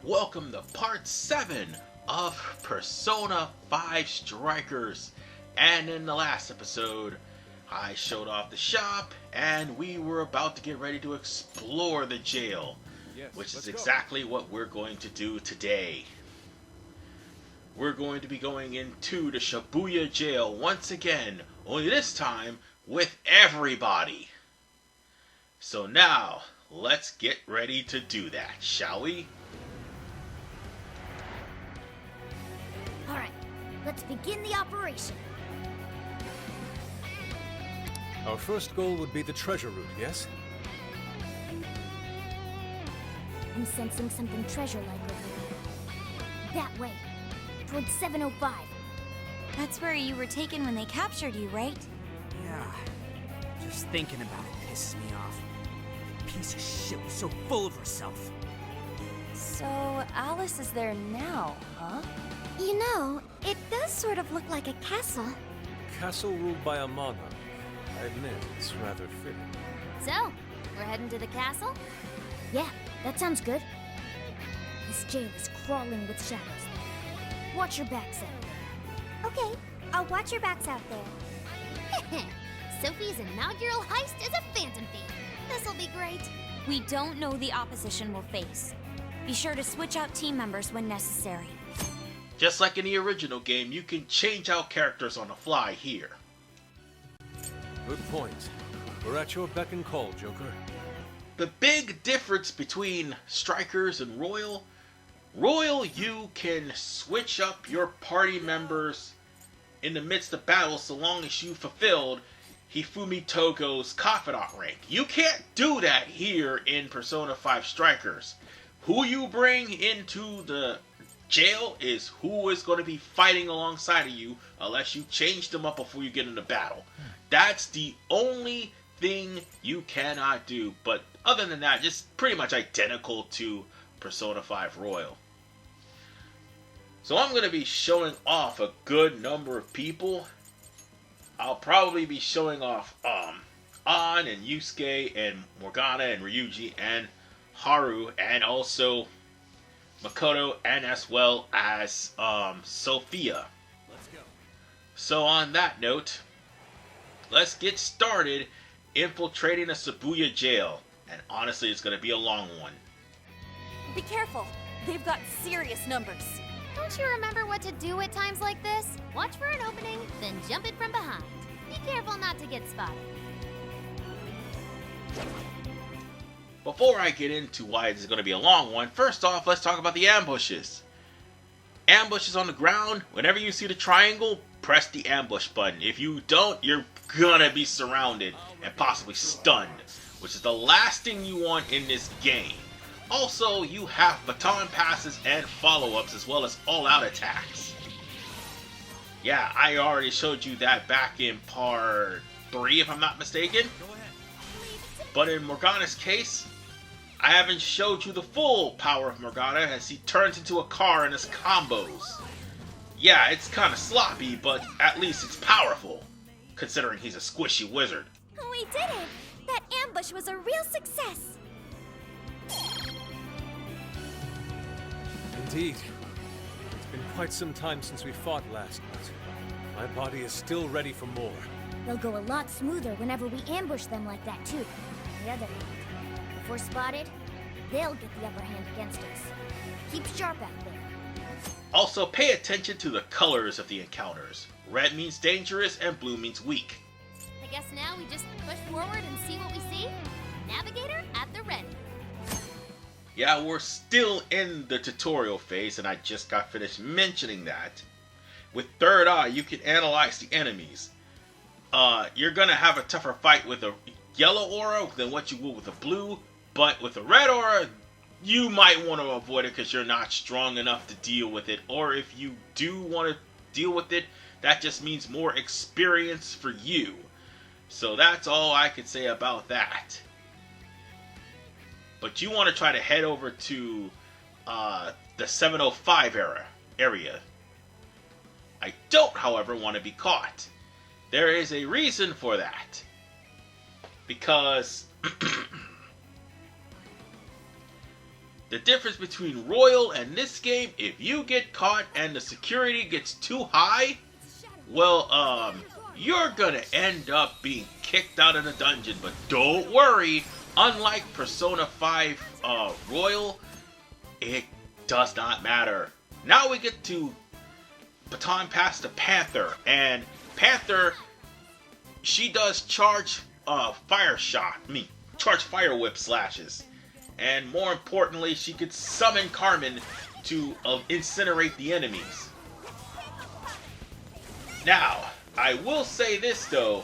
welcome to part 7 of Persona 5 Strikers. And in the last episode, I showed off the shop, and we were about to get ready to explore the jail, which is exactly what we're going to do today. We're going to be going into the Shibuya Jail once again, only this time with everybody. So now, let's get ready to do that, shall we? Alright, let's begin the operation. Our first goal would be the treasure route, yes? I'm sensing something treasure-like over there. That way, towards 705. That's where you were taken when they captured you, right? Yeah. Just thinking about it pisses me off. Piece of shit was so full of herself. So, Alice is there now, huh? You know, it does sort of look like a castle. Castle ruled by a monarch. I admit, it's rather fitting. So, we're heading to the castle? Yeah, that sounds good. This jail is crawling with shadows. Watch your backs out. Okay, I'll watch your backs out there. Sophie's inaugural heist is a phantom thief. This'll be great. We don't know the opposition we'll face. Be sure to switch out team members when necessary. Just like in the original game, you can change out characters on the fly here. Good point. We're at your beck and call, Joker. The big difference between Strikers and Royal, you can switch up your party members in the midst of battle so long as you fulfilled Hifumi Togo's Confidant rank. You can't do that here in Persona 5 Strikers. Who you bring into the jail is who is going to be fighting alongside of you unless you change them up before you get into battle. That's the only thing you cannot do. But other than that, just pretty much identical to Persona 5 Royal. So I'm going to be showing off a good number of people. I'll probably be showing off An and Yusuke and Morgana and Ryuji and Haru and also Makoto and as well as Sophia. Let's go. So on that note, let's get started infiltrating a Shibuya jail. And honestly, it's going to be a long one. Be careful. They've got serious numbers. Don't you remember what to do at times like this? Watch for an opening, then jump it from behind. Be careful not to get spotted. Before I get into why this is going to be a long one, first off, let's talk about the ambushes. Ambushes on the ground, whenever you see the triangle, press the ambush button. If you don't, you're gonna be surrounded and possibly stunned, which is the last thing you want in this game. Also, you have baton passes and follow-ups as well as all-out attacks. Yeah, I already showed you that back in part 3 if I'm not mistaken. Go ahead. But in Morgana's case, I haven't showed you the full power of Morgana as he turns into a car in his combos. Yeah, it's kind of sloppy, but at least it's powerful, considering he's a squishy wizard. We did it! That ambush was a real success! Indeed. It's been quite some time since we fought last, but my body is still ready for more. They'll go a lot smoother whenever we ambush them like that, too. On the other hand, if we're spotted, they'll get the upper hand against us. Keep sharp out there. Also, pay attention to the colors of the encounters. Red means dangerous and blue means weak. I guess now we just push forward and see what we see? Navigator at the ready. Yeah, we're still in the tutorial phase, and I just got finished mentioning that. With Third Eye, you can analyze the enemies. You're gonna have a tougher fight with a yellow aura than what you will with a blue, but with a red aura, you might want to avoid it because you're not strong enough to deal with it. Or if you do want to deal with it, that just means more experience for you. So that's all I can say about that. But you want to try to head over to the 705 area. I don't, however, want to be caught. There is a reason for that. Because The difference between Royal and this game, if you get caught and the security gets too high, well, you're gonna end up being kicked out of the dungeon. But don't worry, unlike Persona 5 Royal, it does not matter. Now we get to baton pass to Panther, and Panther, she does charge charge fire whip slashes. And more importantly, she could summon Carmen to incinerate the enemies. Now, I will say this though,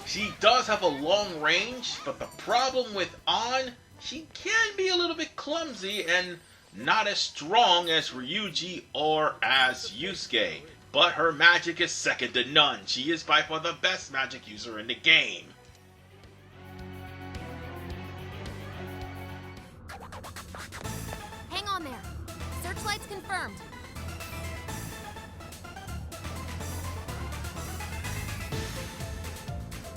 she does have a long range, but the problem with Ann, she can be a little bit clumsy and not as strong as Ryuji or as Yusuke. But her magic is second to none. She is by far the best magic user in the game. Hang on there. Searchlight's confirmed.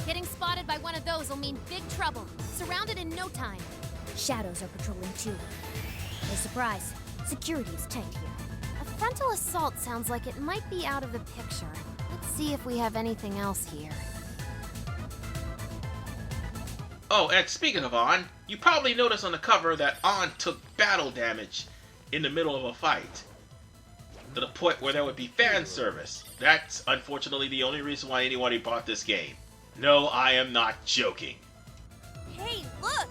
Getting spotted by one of those will mean big trouble. Surrounded in no time. Shadows are patrolling too. No surprise. Security is tight here. A frontal assault sounds like it might be out of the picture. Let's see if we have anything else here. Oh, and speaking of Ann, you probably noticed on the cover that Ann took battle damage in the middle of a fight. To the point where there would be fan service. That's unfortunately the only reason why anybody bought this game. No, I am not joking. Hey, look!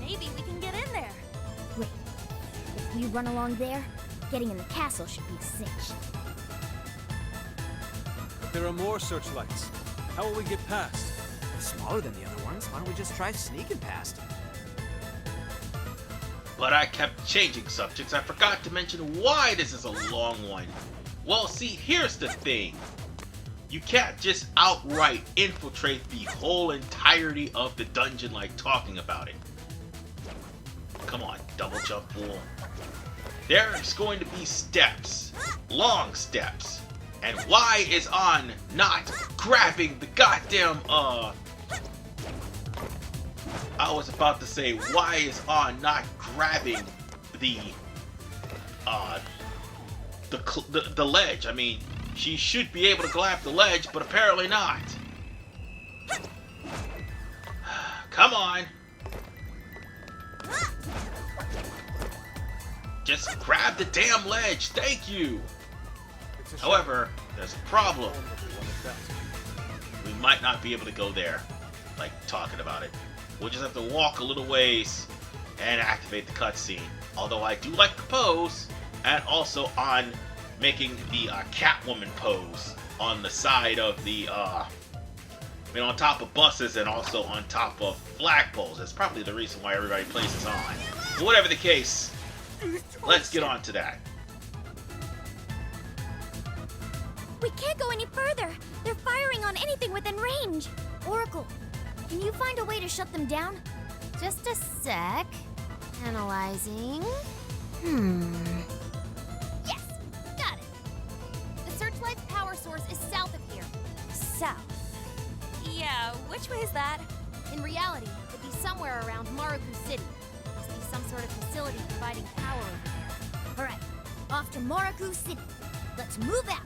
Maybe we can get in there. Wait, if we run along there, getting in the castle should be a cinch. But there are more searchlights. How will we get past? They're smaller than the other ones. Why don't we just try sneaking past? But I kept changing subjects. I forgot to mention why this is a long one. Well, see, here's the thing. You can't just outright infiltrate the whole entirety of the dungeon like talking about it. Come on, double jump fool. There's going to be steps. Long steps. And why is Ann not grabbing the goddamn, I was about to say, why is Ann not grabbing the ledge? I mean, she should be able to grab the ledge, but apparently not. Come on. Just grab the damn ledge, thank you. However, there's a problem. We might not be able to go there, like talking about it. We'll just have to walk a little ways and activate the cutscene. Although I do like the pose, and also on making the Catwoman pose on the side of the, on top of buses and also on top of flagpoles. That's probably the reason why everybody plays this on. But whatever the case, let's get on to that. We can't go any further. They're firing on anything within range. Oracle, can you find a way to shut them down? Just a sec. Analyzing. Yes, got it. The searchlight's power source is south of here. South. Yeah, which way is that? In reality, it'd be somewhere around Maruku City. Must be some sort of facility providing power over there. All right, off to Maruku City. Let's move out.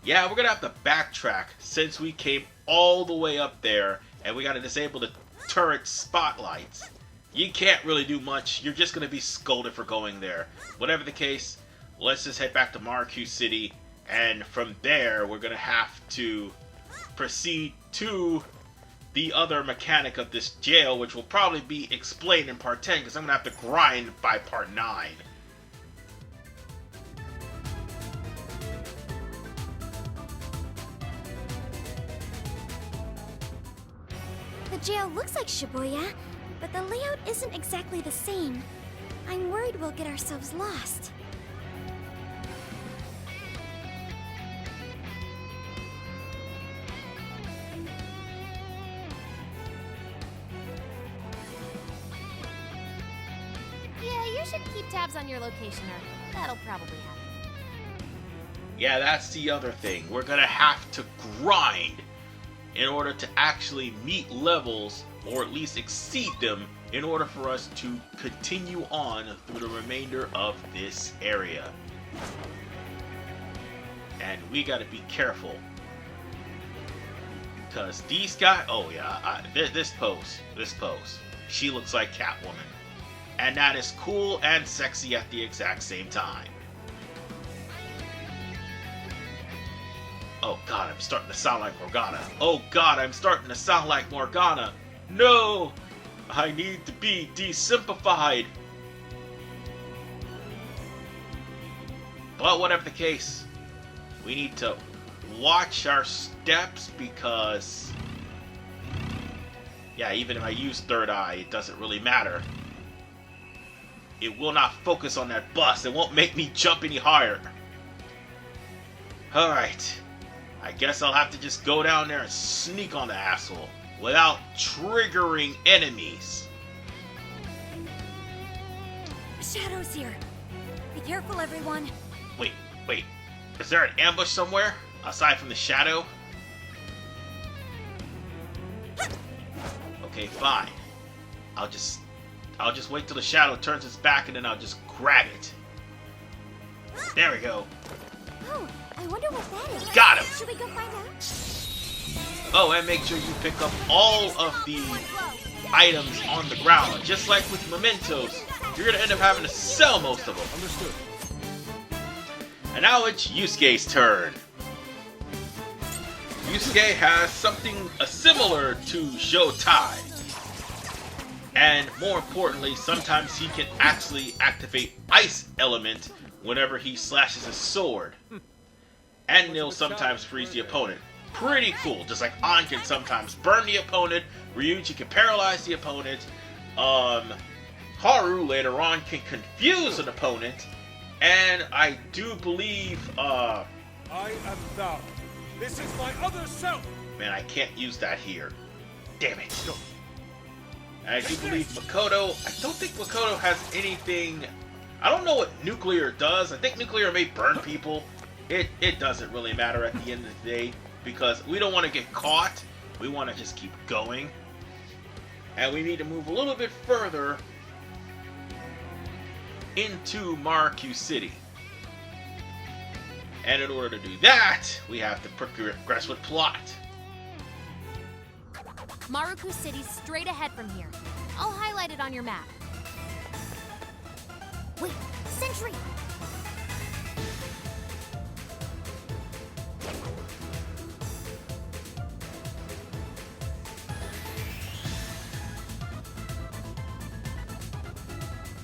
Yeah, we're gonna have to backtrack since we came all the way up there and we gotta disable the turret spotlights. You can't really do much. You're just gonna be scolded for going there. Whatever the case, let's just head back to Maruku City, and from there we're gonna have to proceed to the other mechanic of this jail, which will probably be explained in part 10 because I'm gonna have to grind by part 9. The jail looks like Shibuya, but the layout isn't exactly the same. I'm worried we'll get ourselves lost. Yeah, you should keep tabs on your location, or that'll probably happen. Yeah, that's the other thing. We're gonna have to grind in order to actually meet levels or at least exceed them, in order for us to continue on through the remainder of this area. And we gotta be careful, because these guys, oh yeah, this pose, she looks like Catwoman. And that is cool and sexy at the exact same time. Oh god, I'm starting to sound like Morgana. Oh god, I'm starting to sound like Morgana. No! I need to be desimplified. But whatever the case, we need to watch our steps, because yeah, even if I use third eye, it doesn't really matter. It will not focus on that bus. It won't make me jump any higher. Alright. I guess I'll have to just go down there and sneak on the asshole without triggering enemies. Shadow's here. Be careful, everyone. Wait. Is there an ambush somewhere aside from the shadow? Okay, fine. I'll just wait till the shadow turns its back, and then I'll just grab it. There we go. Oh, I wonder what that is. Got him! Should we go find out? Oh, and make sure you pick up all of the items on the ground. Just like with mementos, you're gonna end up having to sell most of them. Understood. And now it's Yusuke's turn. Yusuke has something similar to Shotai. And more importantly, sometimes he can actually activate Ice Element whenever he slashes his sword. And he'll sometimes freeze the opponent. Pretty cool. Just like An can sometimes burn the opponent, Ryuji can paralyze the opponent, Haru later on can confuse an opponent, and I do believe, I am thou. This is my other self. man, I can't use that here. Damn it. And I do believe Makoto, I don't think Makoto has anything, I don't know what nuclear does. I think nuclear may burn people. It doesn't really matter at the end of the day, because we don't want to get caught. We want to just keep going. And we need to move a little bit further into Marquis City. And in order to do that, we have to progress with plot. Maruku City's straight ahead from here. I'll highlight it on your map. Wait, sentry!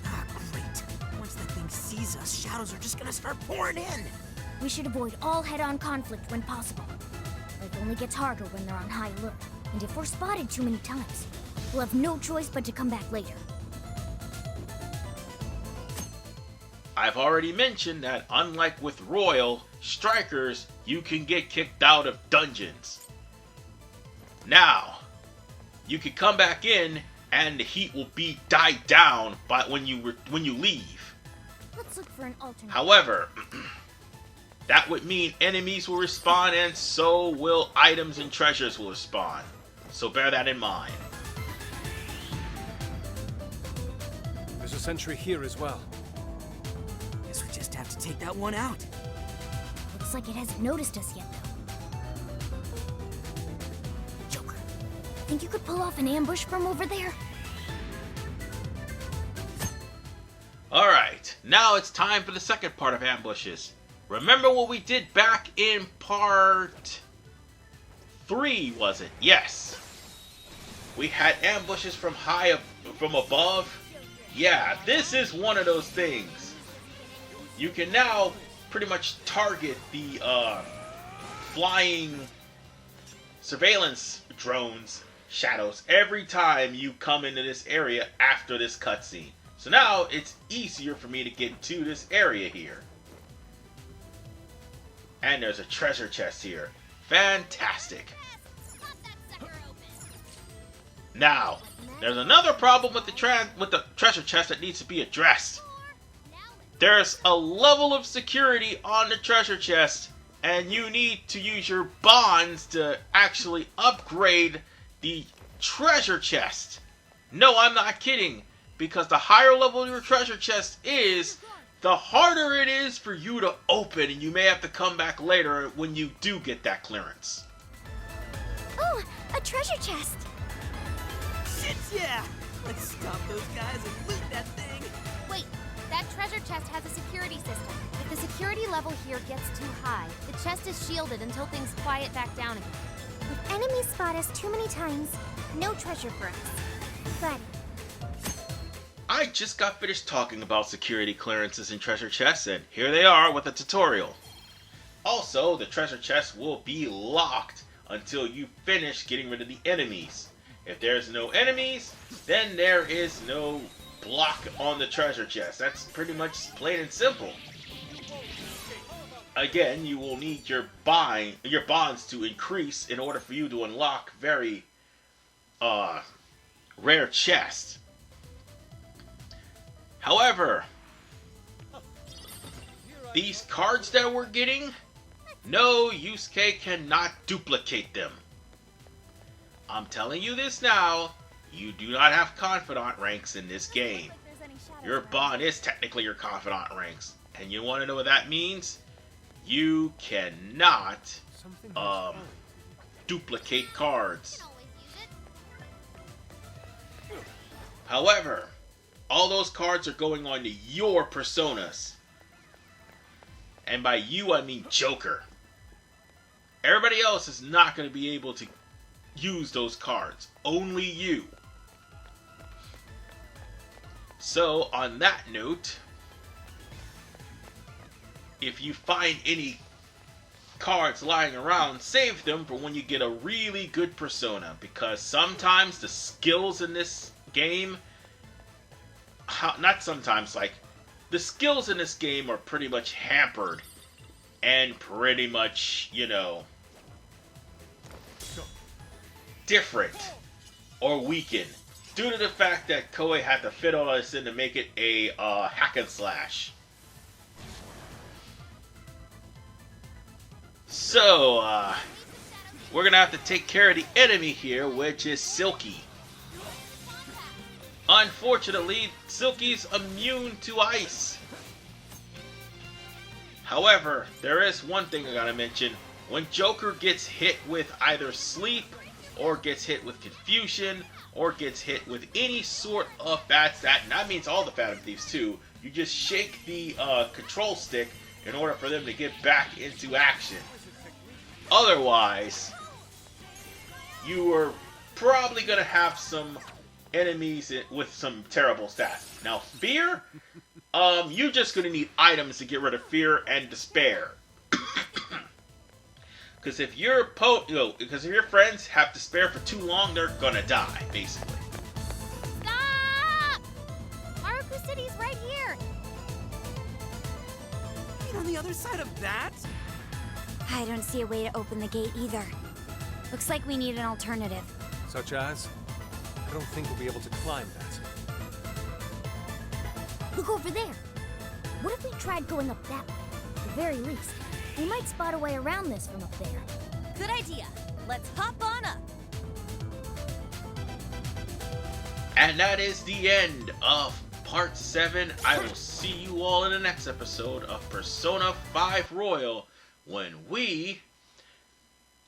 Ah, great. Once that thing sees us, shadows are just gonna start pouring in. We should avoid all head-on conflict when possible. Life only gets harder when they're on high alert, and if we're spotted too many times, we'll have no choice but to come back later. I've already mentioned that unlike with Royal, Strikers, you can get kicked out of dungeons. Now, you can come back in and the heat will be died down by when you leave. Let's look for an alternate. However, that would mean enemies will respawn, and so will items and treasures will respawn. So bear that in mind. There's a sentry here as well. Guess we just have to take that one out. Looks like it hasn't noticed us yet, though. Joker, think you could pull off an ambush from over there? Alright, now it's time for the second part of ambushes. Remember what we did back in part 3, was it? Yes. We had ambushes from from above. Yeah, this is one of those things. You can now pretty much target the flying surveillance drones, shadows, every time you come into this area after this cutscene. So now it's easier for me to get to this area here. And there's a treasure chest here. Fantastic. Now, there's another problem with the treasure chest that needs to be addressed. There's a level of security on the treasure chest, and you need to use your bonds to actually upgrade the treasure chest. No, I'm not kidding. Because the higher level your treasure chest is, the harder it is for you to open, and you may have to come back later when you do get that clearance. Oh, a treasure chest. Shit, yeah! Let's stop those guys and loot that thing! Wait, that treasure chest has a security system. If the security level here gets too high, the chest is shielded until things quiet back down again. If enemies spot us too many times, no treasure for us. Got it. I just got finished talking about security clearances and treasure chests, and here they are with a tutorial. Also, the treasure chest will be locked until you finish getting rid of the enemies. If there's no enemies, then there is no block on the treasure chest. That's pretty much plain and simple. Again, you will need your bonds to increase in order for you to unlock very rare chests. However, these cards that we're getting, no Yusuke cannot duplicate them. I'm telling you this now, you do not have confidant ranks in this game. Your bond is technically your confidant ranks. And you want to know what that means? You cannot duplicate cards. However, all those cards are going on to your personas. And by you, I mean Joker. Everybody else is not going to be able to use those cards. Only you. So, on that note, if you find any cards lying around, save them for when you get a really good persona. Because sometimes the skills in this game... Not sometimes, like, the skills in this game are pretty much hampered and pretty much, you know, different or weakened due to the fact that Koei had to fit all this in to make it a hack and slash. So, we're gonna have to take care of the enemy here, which is Silky. Unfortunately, Silky's immune to ice. However, there is one thing I gotta mention. When Joker gets hit with either sleep, or gets hit with confusion, or gets hit with any sort of bad stat, and that means all the Phantom Thieves too, you just shake the control stick in order for them to get back into action. Otherwise, you are probably gonna have some enemies with some terrible stats. Now, fear, you're just gonna need items to get rid of fear and despair. Because if your because if your friends have despair for too long, they're gonna die, basically. Stop! Haruku City's right here. Wait, on the other side of that? I don't see a way to open the gate either. Looks like we need an alternative. Such as? I don't think we'll be able to climb that. Look over there. What if we tried going up that way? At the very least, we might spot a way around this from up there. Good idea. Let's hop on up. And that is the end of Part 7. I will see you all in the next episode of Persona 5 Royal when we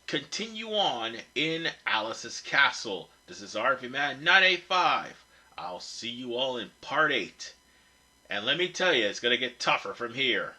continue on in Alice's Castle. This is RVMan 985. I'll see you all in Part 8. And let me tell you, it's going to get tougher from here.